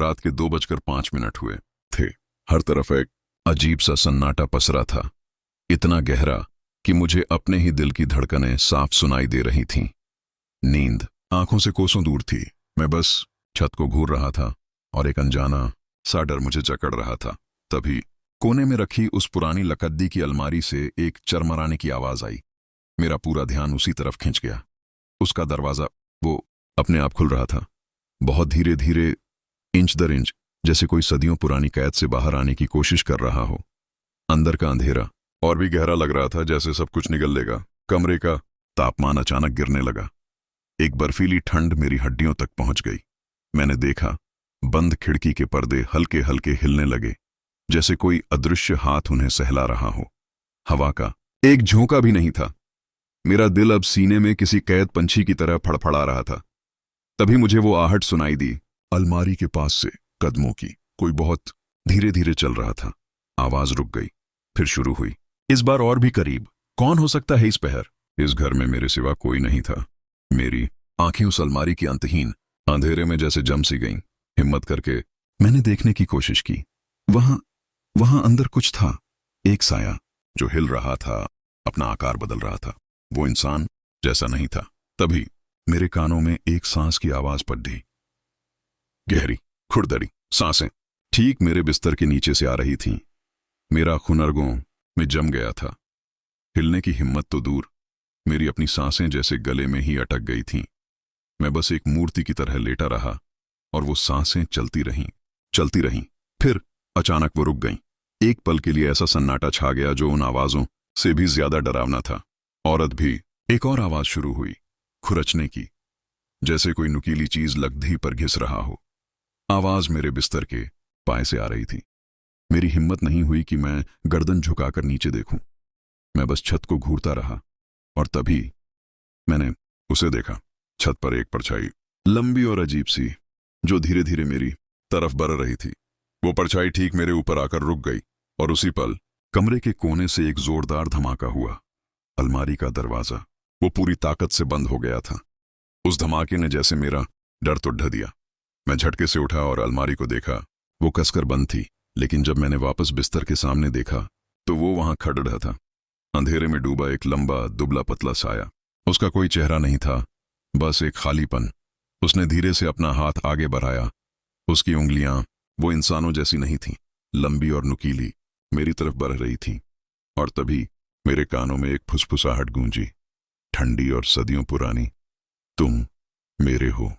रात के 2:05 हुए थे। हर तरफ एक अजीब सा सन्नाटा पसरा था, इतना गहरा कि मुझे अपने ही दिल की धड़कनें साफ सुनाई दे रही थीं। नींद आंखों से कोसों दूर थी। मैं बस छत को घूर रहा था और एक अनजाना सा डर मुझे जकड़ रहा था। तभी कोने में रखी उस पुरानी लकद्दी की अलमारी से एक चरमराने की आवाज आई। मेरा पूरा ध्यान उसी तरफ खिंच गया। उसका दरवाजा वो अपने आप खुल रहा था, बहुत धीरे धीरे, इंच दर इंच, जैसे कोई सदियों पुरानी कैद से बाहर आने की कोशिश कर रहा हो। अंदर का अंधेरा और भी गहरा लग रहा था, जैसे सब कुछ निगल लेगा। कमरे का तापमान अचानक गिरने लगा। एक बर्फीली ठंड मेरी हड्डियों तक पहुंच गई। मैंने देखा बंद खिड़की के पर्दे हल्के हल्के हिलने लगे, जैसे कोई अदृश्य हाथ उन्हें सहला रहा हो। हवा का एक झोंका भी नहीं था। मेरा दिल अब सीने में किसी कैद पंछी की तरह फड़फड़ा रहा था। तभी मुझे वो आहट सुनाई दी, अलमारी के पास से कदमों की। कोई बहुत धीरे धीरे चल रहा था। आवाज रुक गई, फिर शुरू हुई, इस बार और भी करीब। कौन हो सकता है इस पहर? इस घर में मेरे सिवा कोई नहीं था। मेरी आंखें उस अलमारी की अंतहीन अंधेरे में जैसे जम सी गईं। हिम्मत करके मैंने देखने की कोशिश की। वहां अंदर कुछ था, एक साया जो हिल रहा था, अपना आकार बदल रहा था। वो इंसान जैसा नहीं था। तभी मेरे कानों में एक सांस की आवाज पड़ी, गहरी खुरदरी सांसें, ठीक मेरे बिस्तर के नीचे से आ रही थीं। मेरा खून रगों में जम गया था। हिलने की हिम्मत तो दूर, मेरी अपनी सांसें जैसे गले में ही अटक गई थीं। मैं बस एक मूर्ति की तरह लेटा रहा और वो सांसें चलती रहीं। फिर अचानक वो रुक गईं। एक पल के लिए ऐसा सन्नाटा छा गया जो उन आवाजों से भी ज्यादा डरावना था। औरत भी एक और आवाज शुरू हुई, खुरचने की, जैसे कोई नुकीली चीज लकड़ी पर घिस रहा हो। आवाज मेरे बिस्तर के पाए से आ रही थी। मेरी हिम्मत नहीं हुई कि मैं गर्दन झुकाकर नीचे देखूं। मैं बस छत को घूरता रहा और तभी मैंने उसे देखा। छत पर एक परछाई, लंबी और अजीब सी, जो धीरे धीरे मेरी तरफ बढ़ रही थी। वो परछाई ठीक मेरे ऊपर आकर रुक गई और उसी पल कमरे के कोने से एक जोरदार धमाका हुआ। अलमारी का दरवाजा वो पूरी ताकत से बंद हो गया था। उस धमाके ने जैसे मेरा डर तो ढा दिया। मैं झटके से उठा और अलमारी को देखा। वो कसकर बंद थी, लेकिन जब मैंने वापस बिस्तर के सामने देखा तो वो वहां खड़ रहा था, अंधेरे में डूबा एक लंबा दुबला पतला साया। उसका कोई चेहरा नहीं था, बस एक खालीपन। उसने धीरे से अपना हाथ आगे बढ़ाया। उसकी उंगलियां वो इंसानों जैसी नहीं थीं, लंबी और नुकीली, मेरी तरफ बढ़ रही थीं। और तभी मेरे कानों में एक फुसफुसाहट गूंजी, ठंडी और सदियों पुरानी, तुम मेरे हो।